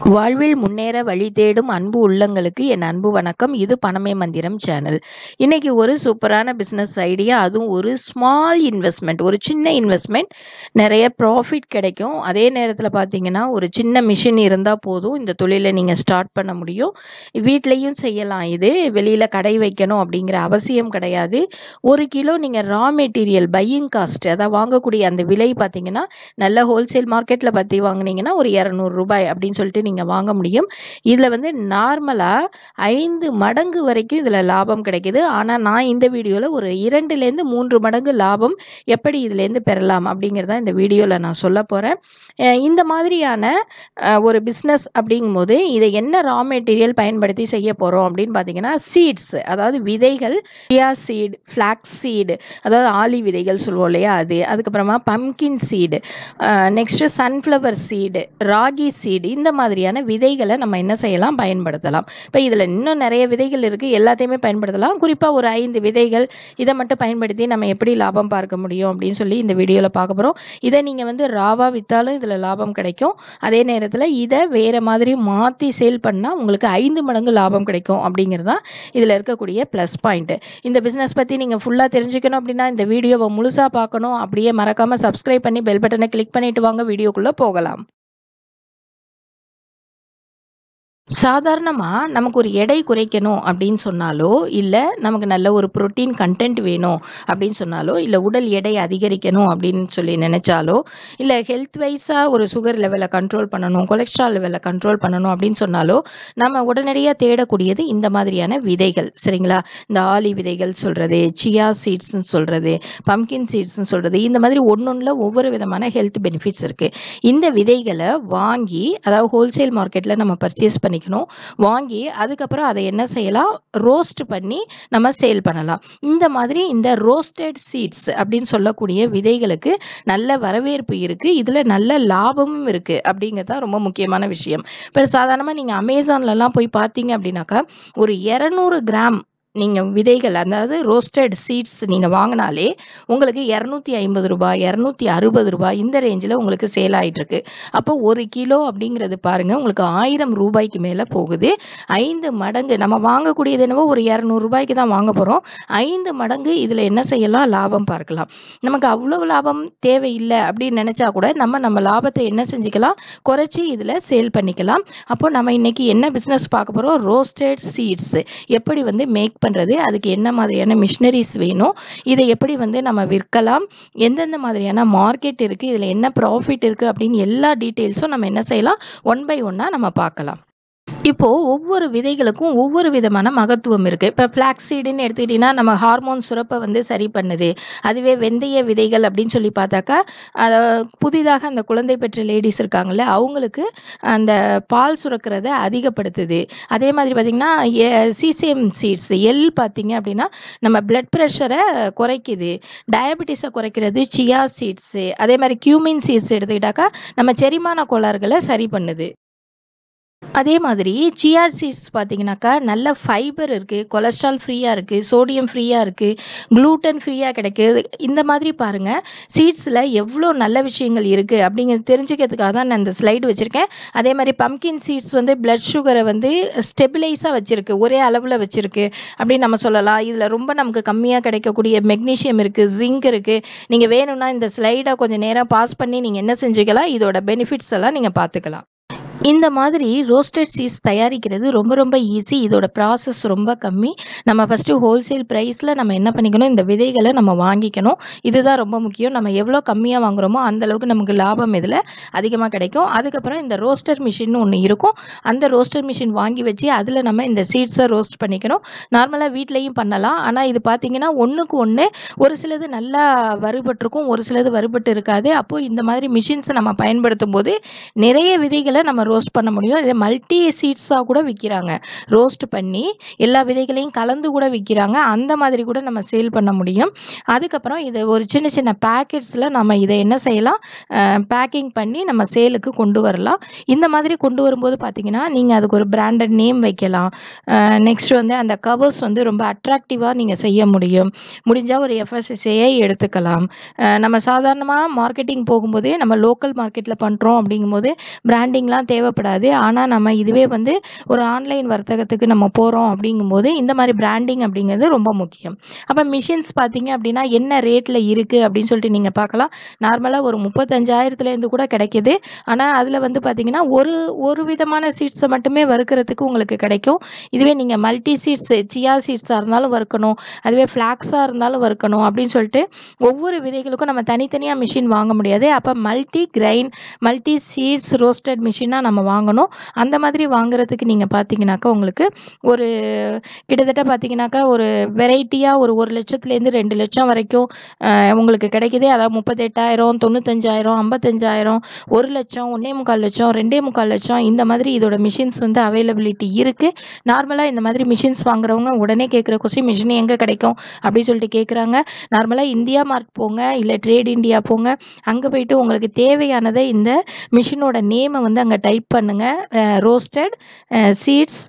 வாழ்வில் முன்னேற வழி தேடும் அன்பு உள்ளங்களுக்கு என் அன்பு வணக்கம். இது பணமே மந்திரம் சேனல். இன்னைக்கு ஒரு சூப்பரான பிஸ்னஸ் ஐடியா, அதுவும் ஒரு ஸ்மால் இன்வெஸ்ட்மெண்ட், ஒரு சின்ன இன்வெஸ்ட்மெண்ட், நிறைய ப்ராஃபிட் கிடைக்கும். அதே நேரத்தில் பார்த்தீங்கன்னா ஒரு சின்ன மிஷின் இருந்தால் போதும், இந்த தொழிலை நீங்கள் ஸ்டார்ட் பண்ண முடியும். வீட்லேயும் செய்யலாம். இது வெளியில் கடை வைக்கணும் அப்படிங்கிற அவசியம் கிடையாது. 1 கிலோ நீங்கள் ரா மெட்டீரியல் பையிங் காஸ்ட், அதாவது வாங்கக்கூடிய அந்த விலை பார்த்தீங்கன்னா நல்ல ஹோல்சேல் மார்க்கெட்டில் பற்றி வாங்கினீங்கன்னா ஒரு 200 ரூபாய் அப்படின்னு சொல்லிட்டு நீங்கள் வாங்க முடியும். இதில் வந்து நார்மலாக 5 மடங்கு வரைக்கும் இதில் லாபம் கிடைக்குது. ஆனால் நான் இந்த வீடியோவில் ஒரு 2லேருந்து 3 மடங்கு லாபம் எப்படி இதுலேருந்து பெறலாம் அப்படிங்கிறத இந்த வீடியோவில் நான் சொல்ல போகிறேன். இந்த மாதிரியான ஒரு பிஸ்னஸ் அப்படிங்கும்போது இதை என்ன ரா மெட்டீரியல் பயன்படுத்தி செய்ய போகிறோம் அப்படின்னு பார்த்தீங்கன்னா சீட்ஸ், அதாவது விதைகள், சியா சீடு, ஃப்ளாக்ஸ் சீடு, அதாவது ஆலி விதைகள் சொல்லுவோம் இல்லையா, அதுக்கப்புறமா pumpkin seed, next sunflower seed, ragi seed, இந்த மாதிரியான விதைகளை நம்ம என்ன செய்யலாம், பயன்படுத்தலாம். இப்போ இதில் இன்னும் நிறைய விதைகள் இருக்குது, எல்லாத்தையுமே பயன்படுத்தலாம். குறிப்பாக ஒரு 5 விதைகள் இதை மட்டும் பயன்படுத்தி நம்ம எப்படி லாபம் பார்க்க முடியும் அப்படின்னு சொல்லி இந்த வீடியோவில் பார்க்க போகிறோம். இதை நீங்கள் வந்து ராவாக விற்றாலும் இதில் லாபம் கிடைக்கும். அதே நேரத்தில் இதை வேறு மாதிரி மாற்றி சேல் பண்ணால் உங்களுக்கு 5 மடங்கு லாபம் கிடைக்கும் அப்படிங்கிறது தான் இதில் இருக்கக்கூடிய ப்ளஸ் பாயிண்ட்டு. இந்த பிஸ்னஸ் பற்றி நீங்கள் ஃபுல்லாக தெரிஞ்சுக்கணும் அப்படின்னா இந்த வீடியோவை முழுசாக பார்க்கணும். அப்படியே மறக்காமல் சப்ஸ்கிரைப் பண்ணி பெல் பட்டனை கிளிக் பண்ணிவிட்டு வாங்க, வீடியோக்குள்ளே போகலாம். சாதாரணமாக நமக்கு ஒரு எடை குறைக்கணும் அப்படின்னு சொன்னாலோ, இல்லை நமக்கு நல்ல ஒரு புரோட்டீன் கண்டென்ட் வேணும் அப்படின்னு சொன்னாலோ, இல்லை உடல் எடை அதிகரிக்கணும் அப்படின்னு சொல்லி நினச்சாலோ, இல்லை ஹெல்த் வைஸாக ஒரு சுகர் லெவலை கண்ட்ரோல் பண்ணணும், கொலஸ்ட்ரால் லெவலை கண்ட்ரோல் பண்ணணும் அப்படின்னு சொன்னாலோ, நம்ம உடனடியாக தேடக்கூடியது இந்த மாதிரியான விதைகள். சரிங்களா? இந்த ஆலி விதைகள் சொல்கிறது, சியா சீட்ஸ்ன்னு சொல்கிறது, பம்கின் சீட்ஸ்ன்னு சொல்கிறது, இந்த மாதிரி ஒவ்வொன்றில் ஒவ்வொரு விதமான ஹெல்த் பெனிஃபிட்ஸ் இருக்குது. இந்த விதைகளை வாங்கி, அதாவது ஹோல்சேல் மார்க்கெட்டில் நம்ம பர்ச்சேஸ் பண்ணி வாங்கி அதுக்கப்புறம் அதை என்ன செய்யலாம், ரோஸ்ட் பண்ணி நம்ம சேல் பண்ணலாம். இந்த மாதிரி இந்த ரோஸ்டட் சீட்ஸ் அப்படின்னு சொல்லக்கூடிய விதைகளுக்கு நல்ல வரவேற்பு இருக்குது. இதில் நல்ல லாபமும் இருக்குது அப்படிங்கிறது தான் ரொம்ப முக்கியமான விஷயம். இப்போ சாதாரணமாக நீங்கள் அமேசான்லலாம் போய் பார்த்தீங்க அப்படின்னாக்கா ஒரு 200 கிராம் நீங்கள் விதைகள், அதாவது ரோஸ்டட் சீட்ஸ் நீங்கள் வாங்கினாலே உங்களுக்கு 250 ரூபாய், 260 ரூபாய் இந்த ரேஞ்சில் உங்களுக்கு சேல் ஆகிட்டுருக்கு. அப்போ 1 கிலோ அப்படிங்கிறது பாருங்கள் உங்களுக்கு 1000 ரூபாய்க்கு மேலே போகுது. 5 மடங்கு நம்ம வாங்கக்கூடியது என்னவோ ஒரு 200 ரூபாய்க்கு தான் வாங்க போகிறோம். 5 மடங்கு இதில் என்ன செய்யலாம், லாபம் பார்க்கலாம். நமக்கு அவ்வளவு லாபம் தேவையில்லை அப்படின்னு நினச்சா கூட நம்ம லாபத்தை என்ன செஞ்சுக்கலாம், குறைச்சி இதில் சேல் பண்ணிக்கலாம். அப்போ நம்ம இன்றைக்கி என்ன பிஸ்னஸ் பார்க்க போகிறோம், ரோஸ்டட் சீட்ஸ் எப்படி வந்து மேக் பண்ணுறது, அதுக்கு என்ன மாதிரியான மிஷினரிஸ் வேணும், இதை எப்படி வந்து நம்ம விற்கலாம், எந்தெந்த மாதிரியான மார்க்கெட் இருக்குது, இதில் என்ன ப்ராஃபிட் இருக்குது அப்படின்னு எல்லா டீட்டெயில்ஸும் நம்ம என்ன செய்யலாம், ஒன் பை ஒன்னாக நம்ம பார்க்கலாம். இப்போது ஒவ்வொரு விதைகளுக்கும் ஒவ்வொரு விதமான மகத்துவம் இருக்குது. இப்போ ஃப்ளாக்ஸ் சீடுன்னு எடுத்துக்கிட்டிங்கன்னா நம்ம ஹார்மோன் சுரப்பை வந்து சரி பண்ணுது. அதுவே வெந்தய விதைகள் அப்படின்னு சொல்லி பார்த்தாக்கா புதிதாக அந்த குழந்தை பெற்ற லேடிஸ் இருக்காங்கள்ல, அவங்களுக்கு அந்த பால் சுரக்கிறத அதிகப்படுத்துது. அதே மாதிரி பார்த்திங்கன்னா சீசேம் சீட்ஸ், எள் பார்த்திங்க அப்படின்னா நம்ம பிளட் ப்ரெஷரை குறைக்குது, டயபெட்டிஸை குறைக்கிறது சியா சீட்ஸு. அதே மாதிரி கியூமின் சீட்ஸ் எடுத்துக்கிட்டாக்கா நம்ம செரிமான கோளாறுகளை சரி பண்ணுது. அதே மாதிரி சியா சீட்ஸ் பார்த்தீங்கன்னாக்கா நல்ல ஃபைபர் இருக்குது, கொலஸ்ட்ரால் ஃப்ரீயாக இருக்குது, சோடியம் ஃப்ரீயாக இருக்குது, குளூட்டன் ஃப்ரீயாக கிடைக்குது. இந்த மாதிரி பாருங்கள் சீட்ஸில் எவ்வளோ நல்ல விஷயங்கள் இருக்குது அப்படிங்கிறது தெரிஞ்சுக்கிறதுக்காக தான் நான் இந்த ஸ்லைடு வச்சுருக்கேன். அதே மாதிரி பம்கின் சீட்ஸ் வந்து பிளட் சுகரை வந்து ஸ்டெபிலைஸாக வச்சுருக்கு, ஒரே அளவில் வச்சுருக்கு அப்படின்னு நம்ம சொல்லலாம். இதில் ரொம்ப நமக்கு கம்மியாக கிடைக்கக்கூடிய மெக்னீஷியம் இருக்குது, ஜிங்க் இருக்குது. நீங்கள் வேணும்னா இந்த ஸ்லைடை கொஞ்சம் நேரம் பாஸ் பண்ணி நீங்கள் என்ன செஞ்சுக்கலாம், இதோட பெனிஃபிட்ஸ் எல்லாம் நீங்கள் பார்த்துக்கலாம். இந்த மாதிரி ரோஸ்டட் சீட்ஸ் தயாரிக்கிறது ரொம்ப ரொம்ப ஈஸி. இதோட ப்ராசஸ் ரொம்ப கம்மி. நம்ம ஃபஸ்ட்டு ஹோல்சேல் ப்ரைஸில் நம்ம என்ன பண்ணிக்கணும், இந்த விதைகளை நம்ம வாங்கிக்கணும். இதுதான் ரொம்ப முக்கியம். நம்ம எவ்வளோ கம்மியாக வாங்குகிறோமோ அந்தளவுக்கு நமக்கு லாபம் இதில் அதிகமாக கிடைக்கும். அதுக்கப்புறம் இந்த ரோஸ்டர் மிஷின் ஒன்று இருக்கும். அந்த ரோஸ்டர் மிஷின் வாங்கி வச்சு அதில் நம்ம இந்த சீட்ஸை ரோஸ்ட் பண்ணிக்கணும். நார்மலாக வீட்லேயும் பண்ணலாம். ஆனால் இது பார்த்திங்கன்னா ஒன்றுக்கு ஒன்று ஒரு சிலது நல்லா வறுபட்டிருக்கும், ஒரு சிலது வறுபட்டு இருக்காது. அப்போது இந்த மாதிரி மிஷின்ஸை நம்ம பயன்படுத்தும் போது நிறைய விதைகளை நம்ம ரோஸ்ட் பண்ண முடியும். இதை மல்டி சீட்ஸாக கூட விற்கிறாங்க. ரோஸ்ட் பண்ணி எல்லா விதைகளையும் கலந்து கூட விற்கிறாங்க. அந்த மாதிரி கூட நம்ம சேல் பண்ண முடியும். அதுக்கப்புறம் இதை ஒரு சின்ன சின்ன பேக்கெட்ஸில் நம்ம இதை என்ன செய்யலாம், பேக்கிங் பண்ணி நம்ம சேலுக்கு கொண்டு வரலாம். இந்த மாதிரி கொண்டு வரும்போது பார்த்திங்கன்னா நீங்கள் அதுக்கு ஒரு பிராண்டட் நேம் வைக்கலாம். நெக்ஸ்ட் வந்து அந்த கவர்ஸ் வந்து ரொம்ப அட்ராக்டிவாக நீங்கள் செய்ய முடியும். முடிஞ்சால் ஒரு FSSAI எடுத்துக்கலாம். நம்ம சாதாரணமாக மார்க்கெட்டிங் போகும்போதே நம்ம லோக்கல் மார்க்கெட்டில் பண்ணுறோம் அப்படிங்கும்போது பிராண்டிங்லாம் தேவைப்படாது. ஆனால் நம்ம இதுவே வந்து ஒரு ஆன்லைன் வர்த்தகத்துக்கு நம்ம போகிறோம் அப்படிங்கும்போது இந்த மாதிரி பிராண்டிங் அப்படிங்கிறது ரொம்ப முக்கியம். அப்போ மிஷின்ஸ் பார்த்தீங்க அப்படின்னா என்ன ரேட்டில் இருக்குது அப்படின்னு சொல்லிட்டு நீங்கள் பார்க்கலாம். நார்மலாக ஒரு 35,000 கூட கிடைக்கிது. ஆனால் அதில் வந்து பார்த்தீங்கன்னா ஒரு ஒரு விதமான சீட்ஸை மட்டுமே வறுக்கிறதுக்கு உங்களுக்கு கிடைக்கும். இதுவே நீங்கள் மல்டி சீட்ஸ், சியா சீட்ஸாக இருந்தாலும் வறுக்கணும், அதுவே ஃப்ளாக்ஸாக இருந்தாலும் வறுக்கணும் அப்படின்னு சொல்லிட்டு ஒவ்வொரு விதைகளுக்கும் நம்ம தனித்தனியாக மிஷின் வாங்க முடியாது. அப்போ multi grain, multi seeds roasted மிஷினாக நம்ம வாங்கணும். அந்த மாதிரி வாங்குறதுக்கு நீங்கள் பார்த்தீங்கன்னாக்கா உங்களுக்கு ஒரு கிட்டத்தட்ட பார்த்தீங்கன்னாக்கா ஒரு வெரைட்டியாக ஒரு 1,00,000லேருந்து 2,00,000 வரைக்கும் உங்களுக்கு கிடைக்குது. அதாவது 38,000, 95,000, 55,000, 1,00,000, 1,25,000, 2,25,000 இந்த மாதிரி இதோட மிஷின்ஸ் வந்து அவைலபிலிட்டி இருக்குது. நார்மலாக இந்த மாதிரி மிஷின்ஸ் வாங்குறவங்க உடனே கேட்குற கொஸ்டின், மிஷின் எங்கே கிடைக்கும் அப்படின்னு சொல்லிட்டு கேட்குறாங்க. நார்மலாக இந்தியா மார்ட் போங்க, இல்லை ட்ரேட் இண்டியா போங்க. அங்கே போயிட்டு உங்களுக்கு தேவையானதை இந்த மிஷினோட நேமை வந்து அங்கே டைப் பண்ணுங்கள். Roasted seeds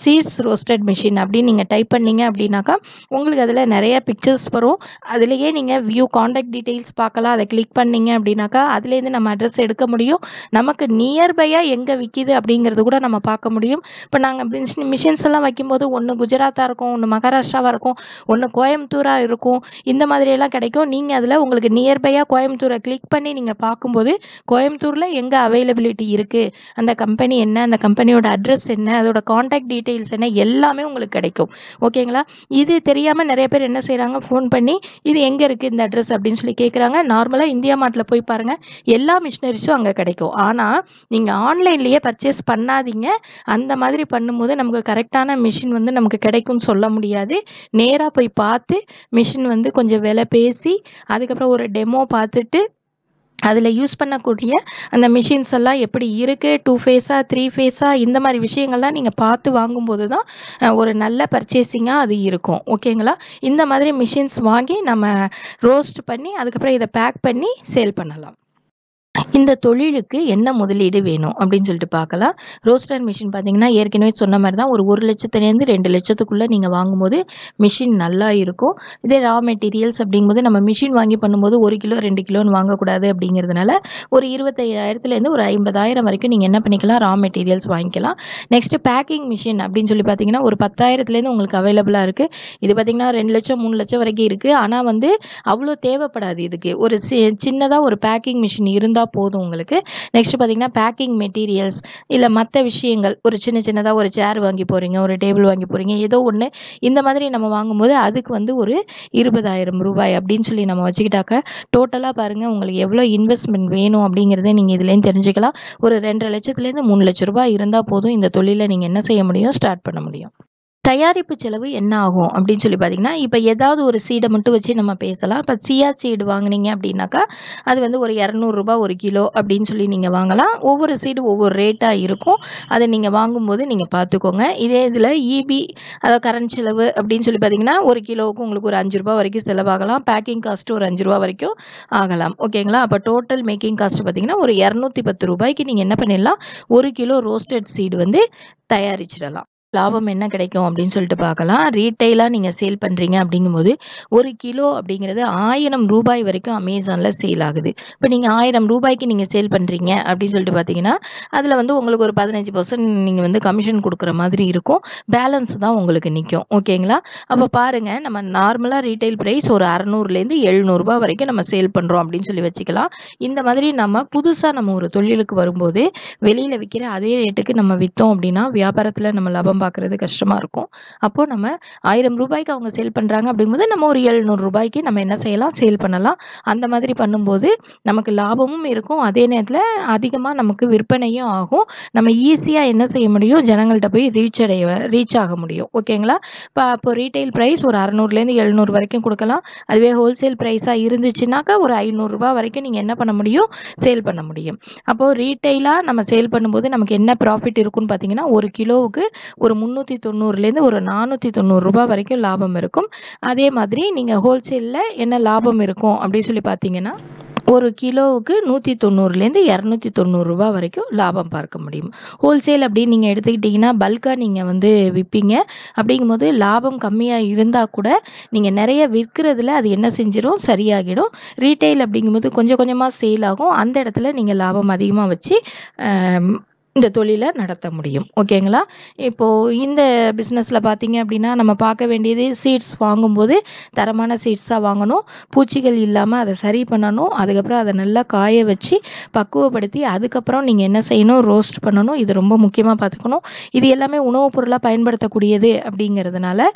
seeds roasted machine அப்படின்னு நீங்கள் டைப் பண்ணிங்க அப்படின்னாக்கா உங்களுக்கு அதில் நிறைய பிக்சர்ஸ் வரும். அதுலேயே நீங்கள் வியூ காண்டாக்ட் டீட்டெயில்ஸ் பார்க்கலாம். அதை கிளிக் பண்ணிங்க அப்படின்னாக்கா அதுலேருந்து நம்ம அட்ரஸ் எடுக்க முடியும். நமக்கு நியர்பையாக எங்கே விற்கிது அப்படிங்கிறது கூட நம்ம பார்க்க முடியும். இப்போ நாங்கள் மிஷின்ஸ் எல்லாம் வைக்கும்போது ஒன்று குஜராத்தாக இருக்கும், ஒன்று மகாராஷ்டிராவாக இருக்கும், ஒன்று கோயம்புத்தூராக இருக்கும். இந்த மாதிரியெல்லாம் கிடைக்கும். நீங்கள் அதில் உங்களுக்கு நியர்பையாக கோயம்புத்தூரை கிளிக் பண்ணி நீங்கள் பார்க்கும்போது கோயம்புத்தூரில் எங்கே அவைலபிலிட்டி இருக்குது, அந்த கம்பெனி என்ன, அந்த கம்பெனியோட அட்ரஸ் என்ன, அதோட காண்டாக்ட் டீட்டெயில்ஸ் என்ன, எல்லாமே உங்களுக்கு கிடைக்கும். ஓகேங்களா? இது தெரியாமல் நிறைய பேர் என்ன செய்கிறாங்க, ஃபோன் பண்ணி இது எங்கே இருக்குது இந்த அட்ரஸ் அப்படின்னு சொல்லி கேட்குறாங்க. நார்மலாக இந்தியா மார்ட்டில் போய் பாருங்கள், எல்லா மிஷினரிஸும் அங்கே கிடைக்கும். ஆனால் நீங்கள் ஆன்லைன்லேயே பர்ச்சேஸ் பண்ணாதீங்க. அந்த மாதிரி பண்ணும்போது நமக்கு கரெக்டான மிஷின் வந்து நமக்கு கிடைக்கும்னு சொல்ல முடியாது. நேராக போய் பார்த்து மிஷின் வந்து கொஞ்சம் விலை பேசி அதுக்கப்புறம் ஒரு டெமோ பார்த்துட்டு அதில் யூஸ் பண்ணக்கூடிய அந்த மிஷின்ஸ் எல்லாம் எப்படி இருக்குது, 2 ஃபேஸாக 3 ஃபேஸாக இந்த மாதிரி விஷயங்கள்லாம் நீங்கள் பார்த்து வாங்கும்போது தான் ஒரு நல்ல பர்ச்சேசிங்காக அது இருக்கும். ஓகேங்களா? இந்த மாதிரி மிஷின்ஸ் வாங்கி நம்ம ரோஸ்ட் பண்ணி அதுக்கப்புறம் இதை பேக் பண்ணி சேல் பண்ணலாம். இந்த தொழிலுக்கு என்ன முதலீடு வேணும் அப்படின்னு சொல்லிட்டு பார்க்கலாம். ரோஸ்டர் மிஷின் பார்த்தீங்கன்னா ஏற்கனவே சொன்ன மாதிரி தான் ஒரு 1,00,000லேருந்து 2,00,000க்குள்ளே நீங்கள் வாங்கும்போது மிஷின் நல்லா இருக்கும். இதே ரா மெட்டீரியல்ஸ் அப்படிங்கும்போது நம்ம மிஷின் வாங்கி பண்ணும்போது 1 கிலோ 2 கிலோன்னு வாங்கக்கூடாது அப்படிங்கிறதுனால ஒரு 25,000லேருந்து ஒரு 50,000 வரைக்கும் நீங்கள் என்ன பண்ணிக்கலாம், ரா மெட்டீரியல்ஸ் வாங்கிக்கலாம். நெக்ஸ்ட்டு பேக்கிங் மிஷின் அப்படின்னு சொல்லி பார்த்தீங்கன்னா ஒரு 10,000லேருந்து உங்களுக்கு அவைலபிளாக இருக்குது. இது பார்த்தீங்கன்னா 2,00,000 3,00,000 வரைக்கும் இருக்குது. ஆனால் வந்து அவ்வளோ தேவைப்படாது. இதுக்கு ஒரு சின்னதாக ஒரு பேக்கிங் மிஷின் இருந்தால் போதும் உங்களுக்கு. நெக்ஸ்ட் பார்த்தீங்கன்னா பேக்கிங் மெட்டீரியல்ஸ் இல்லை மற்ற விஷயங்கள் ஒரு சின்னதாக ஒரு சேர் வாங்கி போகிறீங்க, ஒரு டேபிள் வாங்கி போகிறீங்க, ஏதோ ஒன்று இந்த மாதிரி நம்ம வாங்கும்போது அதுக்கு வந்து ஒரு 20,000 ரூபாய் அப்படின்னு சொல்லி நம்ம வச்சுக்கிட்டாக்க டோட்டலாக பாருங்கள் உங்களுக்கு எவ்வளோ இன்வெஸ்ட்மெண்ட் வேணும் அப்படிங்கிறத நீங்கள் இதுலேருந்து தெரிஞ்சுக்கலாம். ஒரு 2,50,000 லட்சத்துலேருந்து 3,00,000 ரூபாய் இருந்தால் போதும் இந்த தொழிலை நீங்கள் என்ன செய்ய முடியும், ஸ்டார்ட் பண்ண முடியும். தயாரிப்பு செலவு என்ன ஆகும் அப்படின்னு சொல்லி பார்த்தீங்கன்னா, இப்போ ஏதாவது ஒரு சீடை மட்டும் வச்சு நம்ம பேசலாம். இப்போ சியா சீடு வாங்குனீங்க அப்படின்னாக்கா அது வந்து ஒரு 200 ரூபாய் 1 கிலோ அப்படின்னு சொல்லி நீங்கள் வாங்கலாம். ஒவ்வொரு சீடு ஒவ்வொரு ரேட்டாக இருக்கும். அதை நீங்கள் வாங்கும்போது நீங்கள் பார்த்துக்கோங்க. இதே இதில் இபி அதாவது கரண்ட் செலவு அப்படின்னு சொல்லி பார்த்தீங்கன்னா 1 கிலோவுக்கு உங்களுக்கு ஒரு 5 ரூபாய் வரைக்கும் செலவாகலாம். பேக்கிங் காஸ்ட்டு ஒரு 5 ரூபா வரைக்கும் ஆகலாம். ஓகேங்களா? அப்போ டோட்டல் மேக்கிங் காஸ்ட் பார்த்தீங்கன்னா ஒரு 210 ரூபாய்க்கு நீங்கள் என்ன பண்ணிடலாம், 1 கிலோ ரோஸ்டட் சீடு வந்து தயாரிச்சிடலாம். லாபம் என்ன கிடைக்கும் அப்படின்னு சொல்லிட்டு பார்க்கலாம். ரீட்டெயிலாக நீங்கள் சேல் பண்ணுறீங்க அப்படிங்கும்போது 1 கிலோ அப்படிங்கிறது 1000 ரூபாய் வரைக்கும் அமேசானில் சேல் ஆகுது. இப்போ நீங்கள் 1000 ரூபாய்க்கு நீங்கள் சேல் பண்ணுறீங்க அப்படின்னு சொல்லிட்டு பார்த்தீங்கன்னா அதில் வந்து உங்களுக்கு ஒரு 15% நீங்கள் வந்து கமிஷன் கொடுக்குற மாதிரி இருக்கும். பேலன்ஸ் தான் உங்களுக்கு நிற்கும். ஓகேங்களா? அப்போ பாருங்கள், நம்ம நார்மலாக ரீட்டைல் ப்ரைஸ் ஒரு 600லேருந்து 700 ரூபாய் வரைக்கும் நம்ம சேல் பண்ணுறோம் அப்படின்னு சொல்லி வச்சுக்கலாம். இந்த மாதிரி நம்ம புதுசாக நம்ம ஒரு தொழிலுக்கு வரும்போது வெளியில் விற்கிற அதே ரேட்டுக்கு நம்ம விற்றோம் அப்படின்னா வியாபாரத்தில் நம்ம லாபம் பார்க்குறது கஷ்டமாக இருக்கும். அப்போது நம்ம 1000 ரூபாய்க்கு அவங்க சேல் பண்ணுறாங்க அப்படிங்கும்போது நம்ம ஒரு 700 ரூபாய்க்கு நம்ம என்ன செய்யலாம், சேல் பண்ணலாம். அந்த மாதிரி பண்ணும்போது நமக்கு லாபமும் இருக்கும், அதே நேரத்தில் அதிகமாக நமக்கு விற்பனையும் ஆகும். நம்ம ஈஸியாக என்ன செய்ய முடியும், ஜனங்கள்கிட்ட போய் ரீச் ஆக முடியும். ஓகேங்களா? அப்போ ரீட்டைல் ப்ரைஸ் ஒரு 600லேருந்து 700 வரைக்கும் கொடுக்கலாம். அதுவே ஹோல்சேல் ப்ரைஸாக இருந்துச்சுனாக்கா ஒரு 500 ரூபாய் வரைக்கும் நீங்கள் என்ன பண்ண முடியும், சேல் பண்ண முடியும். அப்போது ரீட்டைலாக நம்ம சேல் பண்ணும்போது நமக்கு என்ன ப்ராஃபிட் இருக்குன்னு பார்த்தீங்கன்னா 1 கிலோவுக்கு ஒரு 390லேருந்து ஒரு 490 ரூபாய் வரைக்கும் லாபம் இருக்கும். அதே மாதிரி நீங்கள் ஹோல்சேலில் என்ன லாபம் இருக்கும் அப்படின்னு சொல்லி பார்த்தீங்கன்னா ஒரு கிலோவுக்கு 190லேருந்து 290 ரூபா வரைக்கும் லாபம் பார்க்க முடியும். ஹோல்சேல் அப்படின்னு நீங்கள் எடுத்துக்கிட்டிங்கன்னா பல்காக நீங்கள் வந்து விற்பீங்க. அப்படிங்கும்போது லாபம் கம்மியாக இருந்தால் கூட நீங்கள் நிறைய விற்கிறதுல அது என்ன செஞ்சிடும், சரியாகிடும். ரீட்டைல் அப்படிங்கும்போது கொஞ்சம் கொஞ்சமாக சேல் ஆகும். அந்த இடத்துல நீங்கள் லாபம் அதிகமாக வச்சு இந்த தொழிலை நடத்த முடியும். ஓகேங்களா? இப்போது இந்த பிஸ்னஸில் பார்த்தீங்க அப்படின்னா நம்ம பார்க்க வேண்டியது சீட்ஸ் வாங்கும்போது தரமான சீட்ஸாக வாங்கணும். பூச்சிகள் இல்லாமல் அதை சரி பண்ணணும். அதுக்கப்புறம் அதை நல்லா காய வச்சு பக்குவப்படுத்தி அதுக்கப்புறம் நீங்கள் என்ன செய்யணும், ரோஸ்ட் பண்ணணும். இது ரொம்ப முக்கியமாக பார்த்துக்கணும். இது எல்லாமே உணவுப் பொருளாக பயன்படுத்தக்கூடியது அப்படிங்கிறதுனால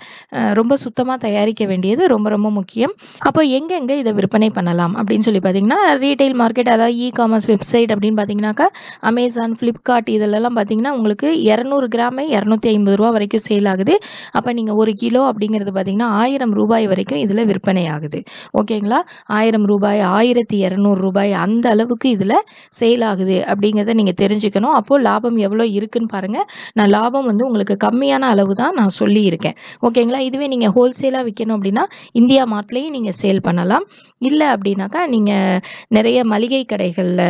ரொம்ப சுத்தமாக தயாரிக்க வேண்டியது ரொம்ப ரொம்ப முக்கியம். அப்போ எங்கெங்கே இதை விற்பனை பண்ணலாம் அப்படின்னு சொல்லி பார்த்தீங்கன்னா ரீட்டைல் மார்க்கெட், அதாவது காமர்ஸ் வெப்சைட் அப்படின்னு பார்த்தீங்கன்னாக்கா அமேசான், ஃப்ளிப்கார்ட் இதிலெல்லாம் பார்த்தீங்கன்னா உங்களுக்கு 200 கிராமே 250 ரூபா வரைக்கும் சேல் ஆகுது. அப்போ நீங்கள் 1 கிலோ அப்படிங்கிறது பார்த்தீங்கன்னா 1000 ரூபாய் வரைக்கும் இதில் விற்பனை ஆகுது. ஓகேங்களா? 1000 ரூபாய், 1200 ரூபாய் அந்த அளவுக்கு இதில் சேல் ஆகுது அப்படிங்கிறத நீங்கள் தெரிஞ்சுக்கணும். அப்போது லாபம் எவ்வளோ இருக்குன்னு பாருங்கள். நான் லாபம் வந்து உங்களுக்கு கம்மியான அளவு தான் நான் சொல்லியிருக்கேன். ஓகேங்களா? இதுவே நீங்கள் ஹோல்சேலாக விற்கணும் அப்படின்னா இந்தியா மார்ட்லேயும் நீங்கள் சேல் பண்ணலாம். இல்லை அப்படின்னாக்கா நீங்கள் நிறைய மளிகை கடைகளில்,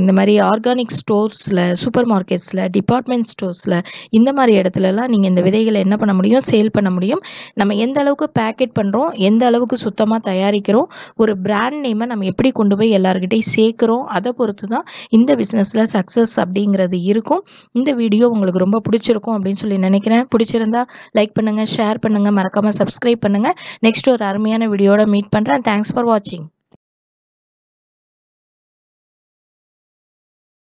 இந்த மாதிரி ஆர்கானிக் ஸ்டோர்ஸில், சூப்பர் மார்க்கெட்ஸில், டிபார்ட்மெண்ட் ஸ்டோர்ஸில் இந்த மாதிரி இடத்துலலாம் நீங்கள் இந்த விதைகளை என்ன பண்ண முடியும், சேல் பண்ண முடியும். நம்ம எந்த அளவுக்கு பேக்கெட் பண்ணுறோம், எந்த அளவுக்கு சுத்தமாக தயாரிக்கிறோம், ஒரு பிராண்ட் நேமை நம்ம எப்படி கொண்டு போய் எல்லாருக்கிட்டையும் சேர்க்குறோம், அதை பொறுத்து தான் இந்த பிஸ்னஸில் சக்ஸஸ் அப்படிங்கிறது இருக்கும். இந்த வீடியோ உங்களுக்கு ரொம்ப பிடிச்சிருக்கும் அப்படின்னு சொல்லி நினைக்கிறேன். பிடிச்சிருந்தா லைக் பண்ணுங்கள், ஷேர் பண்ணுங்கள், மறக்காமல் சப்ஸ்கிரைப் பண்ணுங்கள். நெக்ஸ்ட் ஒரு அருமையான வீடியோட மீட் பண்ணுறேன். தேங்க்ஸ் ஃபார் வாட்சிங்.